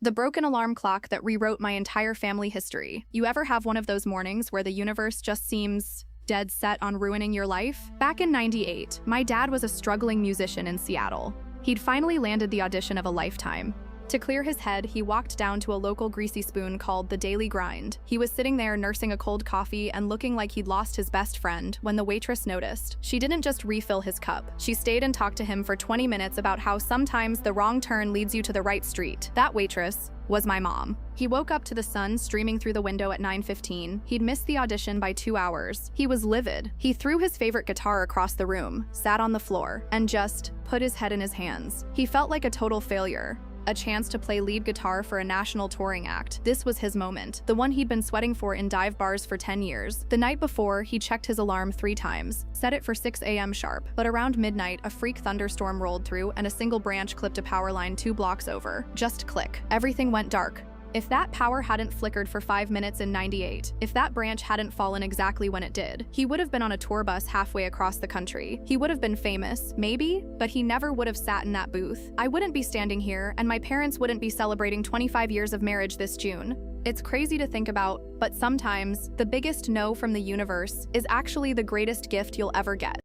The broken alarm clock that rewrote my entire family history. You ever have one of those mornings where the universe just seems dead set on ruining your life? Back in '98, my dad was a struggling musician in Seattle. He'd finally landed the audition of a lifetime. To clear his head, he walked down to a local greasy spoon called The Daily Grind. He was sitting there nursing a cold coffee and looking like he'd lost his best friend when the waitress noticed. She didn't just refill his cup. She stayed and talked to him for 20 minutes about how sometimes the wrong turn leads you to the right street. That waitress was my mom. He woke up to the sun streaming through the window at 9:15. He'd missed the audition by 2 hours. He was livid. He threw his favorite guitar across the room, sat on the floor, and just put his head in his hands. He felt like a total failure. A chance to play lead guitar for a national touring act. This was his moment, the one he'd been sweating for in dive bars for 10 years. The night before, he checked his alarm 3 times, set it for 6 a.m. sharp, but around midnight, a freak thunderstorm rolled through and a single branch clipped a power line 2 blocks over. Just click. Everything went dark. If that power hadn't flickered for 5 minutes in '98, if that branch hadn't fallen exactly when it did, he would have been on a tour bus halfway across the country. He would have been famous, maybe, but he never would have sat in that booth. I wouldn't be standing here, and my parents wouldn't be celebrating 25 years of marriage this June. It's crazy to think about, but sometimes, the biggest no from the universe is actually the greatest gift you'll ever get.